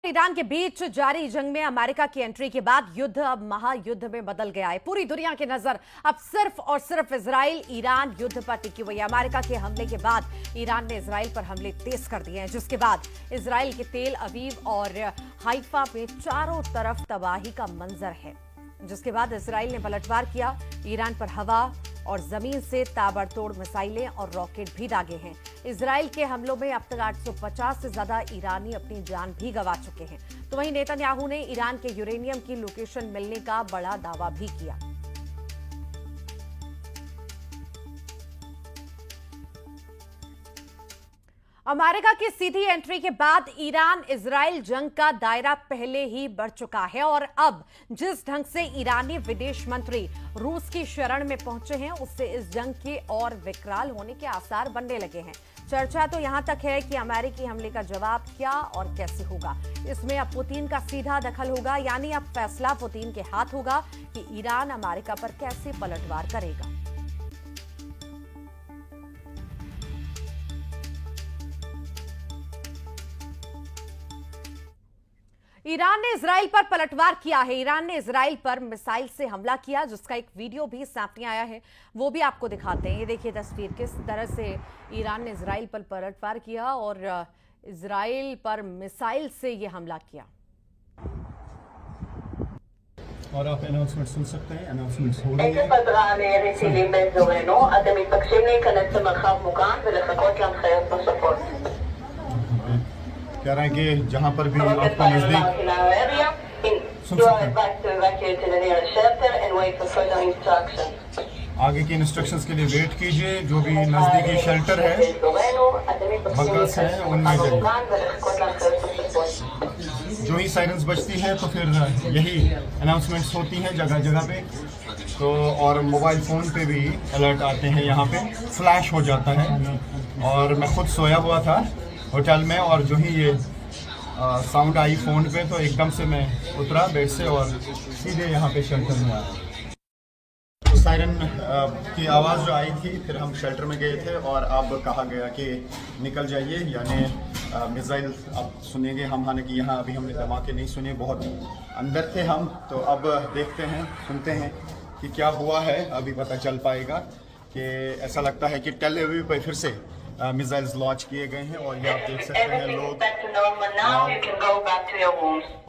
Iran के बीच जारी जंग में अमेरिका की एंट्री के बाद युद्ध अब महायुद्ध में बदल गया है। पूरी दुनिया की नजर अब सिर्फ और सिर्फ इजराइल ईरान युद्ध पर टिकी हुई है। अमेरिका के हमले के बाद ईरान ने इजराइल पर हमले तेज कर दिए हैं, जिसके बाद इजराइल के तेल अवीव और हाइफा में चारों तरफ तबाही का मंजर है। जिसके बाद इजराइल ने पलटवार किया, ईरान पर हवा और जमीन से ताबड़तोड़ मिसाइलें और रॉकेट भी दागे हैं। इजराइल के हमलों में अब तक 850 से ज्यादा ईरानी अपनी जान भी गंवा चुके हैं। तो वहीं नेतन्याहू ने ईरान के यूरेनियम की लोकेशन मिलने का बड़ा दावा भी किया। अमेरिका की सीधी एंट्री के बाद ईरान इजराइल जंग का दायरा पहले ही बढ़ चुका है और अब जिस ढंग से ईरानी विदेश मंत्री रूस की शरण में पहुंचे हैं, उससे इस जंग के और विकराल होने के आसार बनने लगे हैं। चर्चा तो यहां तक है कि अमेरिकी हमले का जवाब क्या और कैसे होगा। इसमें अब पुतिन का सीधा दखल होगा, यानी अब फैसला पुतिन के हाथ होगा कि ईरान अमेरिका पर कैसे पलटवार करेगा। ईरान ने इजराइल पर पलटवार किया है। ईरान ने इजराइल पर मिसाइल से हमला किया, जिसका एक वीडियो भी सामने आया है, वो भी आपको दिखाते हैं। ये देखिए तस्वीर, किस तरह से ईरान ने इजराइल पर पलटवार किया और इजराइल पर मिसाइल से ये हमला किया। और आप अनाउंसमेंट सुन सकते हैं, अनाउंसमेंट्स हो रही है। कह रहे हैं कि जहां पर भी आपको नजदीक सुन सकते हैं, आगे की इंस्ट्रक्शंस के लिए वेट कीजिए। जो भी नजदीकी शेल्टर है, बंकर्स हैं, उनमें जाइए। जो ही साइरेंस बजती हैं तो फिर यही अनाउंसमेंट्स होती हैं जगह जगह पे। तो और मोबाइल फ़ोन पे भी अलर्ट आते हैं, यहाँ पे फ्लैश हो जाता है। और मैं खुद सोया हुआ था होटल में, और जो ही ये साउंड आई फ़ोन पे तो एकदम से मैं उतरा बेड से और सीधे यहाँ पे शेल्टर में आया। तो सायरन की आवाज़ जो आई थी, फिर हम शेल्टर में गए थे और अब कहा गया कि निकल जाइए, यानी मिसाइल अब सुनेंगे हम। हालांकि यहाँ अभी हमने धमाके नहीं सुने, बहुत अंदर थे हम। तो अब देखते हैं, सुनते हैं कि क्या हुआ है। अभी पता चल पाएगा कि ऐसा लगता है कि टेल अवीव पे फिर से मिसाइल्स लॉन्च किए गए हैं। और ये आप देख सकते हैं लोग।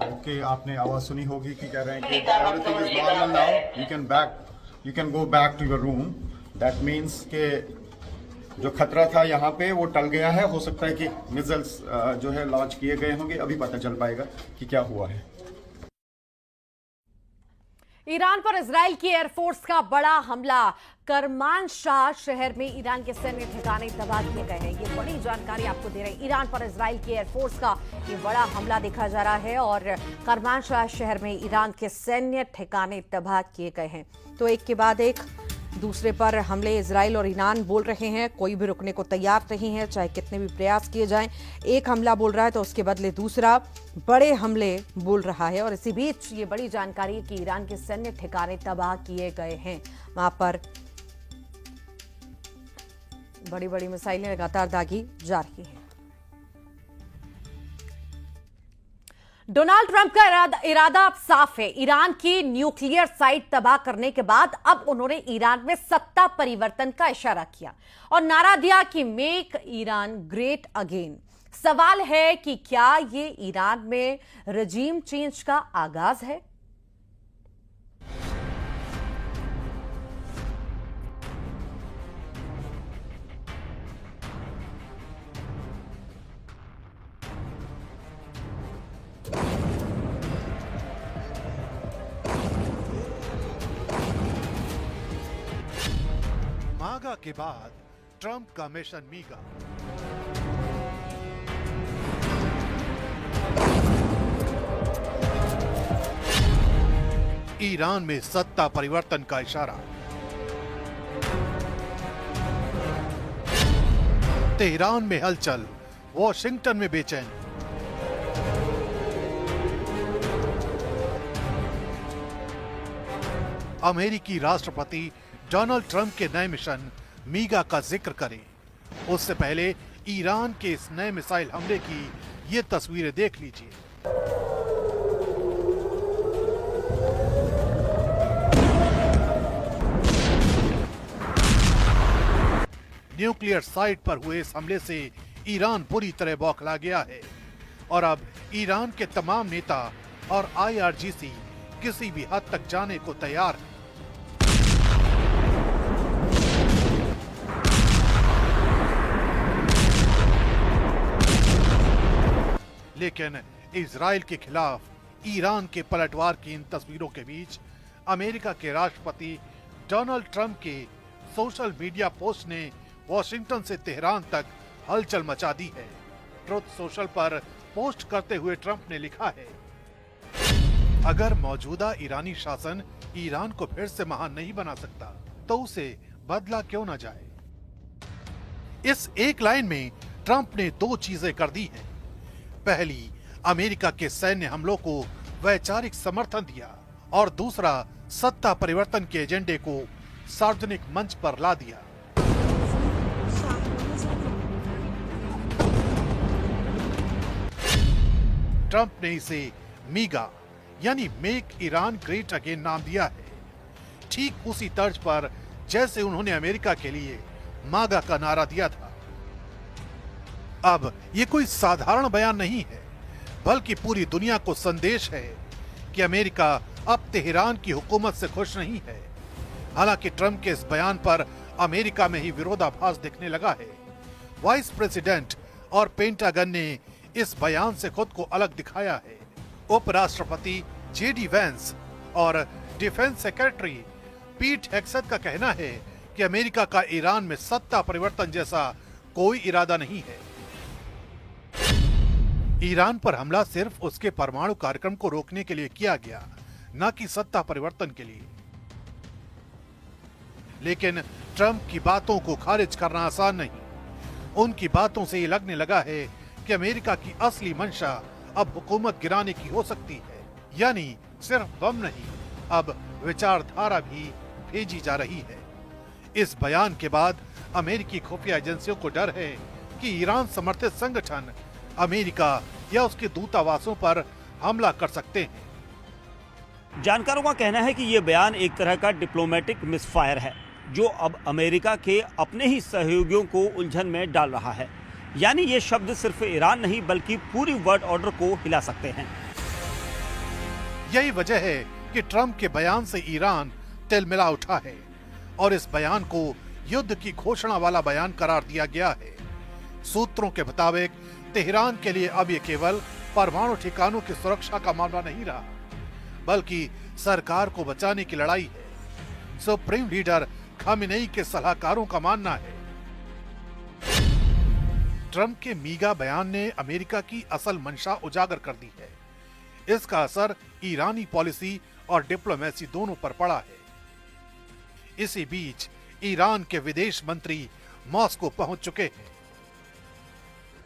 ओके, आपने आवाज़ सुनी होगी कि कह रहे हैं कि everything is normal now, you can go back to your room. That means के जो खतरा था यहाँ पे वो टल गया है। हो सकता है कि मिसाइल्स जो है लॉन्च किए गए होंगे, अभी पता चल पाएगा कि क्या हुआ है। ईरान पर इजराइल की एयरफोर्स का बड़ा हमला। करमानशाह शहर में ईरान के सैन्य ठिकाने तबाह किए गए हैं। ये बड़ी जानकारी आपको दे रहे हैं। ईरान पर इजराइल की एयरफोर्स का ये बड़ा हमला देखा जा रहा है और करमानशाह शहर में ईरान के सैन्य ठिकाने तबाह किए गए हैं। तो एक के बाद एक दूसरे पर हमले इजराइल और ईरान बोल रहे हैं। कोई भी रुकने को तैयार नहीं है, चाहे कितने भी प्रयास किए जाएं। एक हमला बोल रहा है तो उसके बदले दूसरा बड़े हमले बोल रहा है। और इसी बीच ये बड़ी जानकारी कि ईरान के सैन्य ठिकाने तबाह किए गए हैं। वहां पर बड़ी बड़ी मिसाइलें लगातार दागी जा रही हैं। डोनाल्ड ट्रंप का इरादा अब साफ है। ईरान की न्यूक्लियर साइट तबाह करने के बाद अब उन्होंने ईरान में सत्ता परिवर्तन का इशारा किया और नारा दिया कि मेक ईरान ग्रेट अगेन। सवाल है कि क्या ये ईरान में रजीम चेंज का आगाज है? मागा के बाद ट्रंप का मिशन मीगा। ईरान में सत्ता परिवर्तन का इशारा। तेहरान में हलचल, वॉशिंगटन में बेचैन। अमेरिकी राष्ट्रपति डोनाल्ड ट्रंप के नए मिशन मीगा का जिक्र करें, उससे पहले ईरान के इस नए मिसाइल हमले की ये तस्वीरें देख लीजिए। न्यूक्लियर साइट पर हुए इस हमले से ईरान बुरी तरह बौखला गया है और अब ईरान के तमाम नेता और IRGC किसी भी हद तक जाने को तैयार है। लेकिन इजराइल के खिलाफ ईरान के पलटवार की इन तस्वीरों के बीच अमेरिका के राष्ट्रपति डोनाल्ड ट्रंप के सोशल मीडिया पोस्ट ने वॉशिंगटन से तेहरान तक हलचल मचा दी है। ट्रुथ सोशल पर पोस्ट करते हुए ट्रंप ने लिखा है, अगर मौजूदा ईरानी शासन ईरान को फिर से महान नहीं बना सकता तो उसे बदला क्यों न जाए। इस एक लाइन में ट्रंप ने दो चीजें कर दी हैं। पहली, अमेरिका के सैन्य हमलों को वैचारिक समर्थन दिया और दूसरा, सत्ता परिवर्तन के एजेंडे को सार्वजनिक मंच पर ला दिया। ट्रंप ने इसे मीगा यानी मेक ईरान ग्रेट अगेन नाम दिया है, ठीक उसी तर्ज पर जैसे उन्होंने अमेरिका के लिए मागा का नारा दिया था। अब ये कोई साधारण बयान नहीं है, बल्कि पूरी दुनिया को संदेश है कि अमेरिका अब तेहरान की हुकूमत से खुश नहीं है। हालांकि ट्रंप के इस बयान पर अमेरिका में ही विरोधाभास दिखने लगा है। वाइस प्रेसिडेंट और पेंटागन ने इस बयान से खुद को अलग दिखाया है। उपराष्ट्रपति JD वैंस और डिफेंस सेक्रेटरी पीट हेग्सेथ का कहना है कि अमेरिका का ईरान में सत्ता परिवर्तन जैसा कोई इरादा नहीं है। ईरान पर हमला सिर्फ उसके परमाणु कार्यक्रम को रोकने के लिए किया गया, न कि सत्ता परिवर्तन के लिए। लेकिन ट्रंप की बातों को खारिज करना आसान नहीं। उनकी बातों से ये लगने लगा है कि अमेरिका की असली मंशा अब हुकूमत गिराने की हो सकती है, यानी सिर्फ बम नहीं, अब विचारधारा भी भेजी जा रही है। इस बयान के बाद अमेरिकी खुफिया एजेंसियों को डर है कि ईरान समर्थित संगठन अमेरिका या उसके दूतावासों पर हमला कर सकते हैं। जानकारों का कहना है कि यह बयान एक तरह का डिप्लोमेटिक मिसफायर है, जो अब अमेरिका के अपने ही सहयोगियों को उलझन में डाल रहा है। यानी ये शब्द सिर्फ ईरान नहीं बल्कि पूरी वर्ल्ड ऑर्डर को हिला सकते हैं। यही वजह है कि ट्रंप के बयान से ईरान तिलमिला उठा है और इस बयान को युद्ध की घोषणा वाला बयान करार दिया गया है। सूत्रों के मुताबिक तेहरान के लिए अब ये केवल परमाणु ठिकानों की सुरक्षा का मामला नहीं रहा, बल्कि सरकार को बचाने की लड़ाई है। सुप्रीम लीडर खामेनेई के सलाहकारों का मानना है ट्रंप के मीगा बयान ने अमेरिका की असल मंशा उजागर कर दी है। इसका असर ईरानी पॉलिसी और डिप्लोमेसी दोनों पर पड़ा है। इसी बीच ईरान के विदेश मंत्री मॉस्को पहुंच चुके हैं।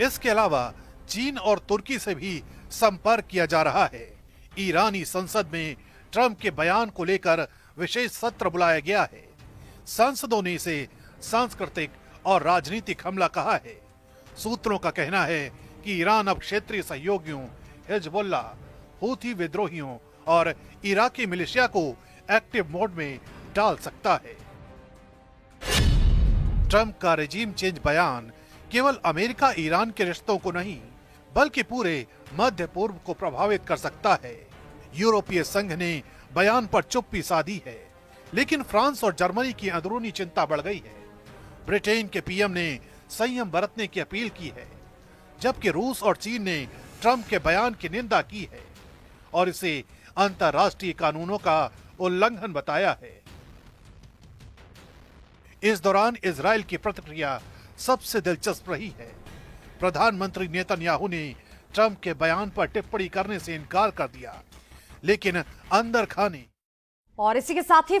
इसके अलावा चीन और तुर्की से भी संपर्क किया जा रहा है। ईरानी संसद में ट्रंप के बयान को लेकर विशेष सत्र बुलाया गया है। सांसदों ने इसे सांस्कृतिक और राजनीतिक हमला कहा है। सूत्रों का कहना है कि ईरान अब क्षेत्रीय सहयोगियों हिजबुल्लाह, हूथी विद्रोहियों और इराकी मिलिशिया को एक्टिव मोड में डाल सकता है। ट्रंप का रेजिम चेंज बयान केवल अमेरिका ईरान के रिश्तों को नहीं बल्कि पूरे मध्य पूर्व को प्रभावित कर सकता है। यूरोपीय संघ ने बयान पर चुप्पी साधी है, लेकिन फ्रांस और जर्मनी की अंदरूनी चिंता बढ़ गई है। ब्रिटेन के पीएम ने संयम बरतने की अपील की है, जबकि रूस और चीन ने ट्रंप के बयान की निंदा की है और इसे अंतर्राष्ट्रीय कानूनों का उल्लंघन बताया है। इस दौरान इजराइल की प्रतिक्रिया सबसे दिलचस्प रही है। प्रधानमंत्री नेतन्याहू ने ट्रंप के बयान पर टिप्पणी करने से इनकार कर दिया, लेकिन अंदर खाने और इसी के साथ ही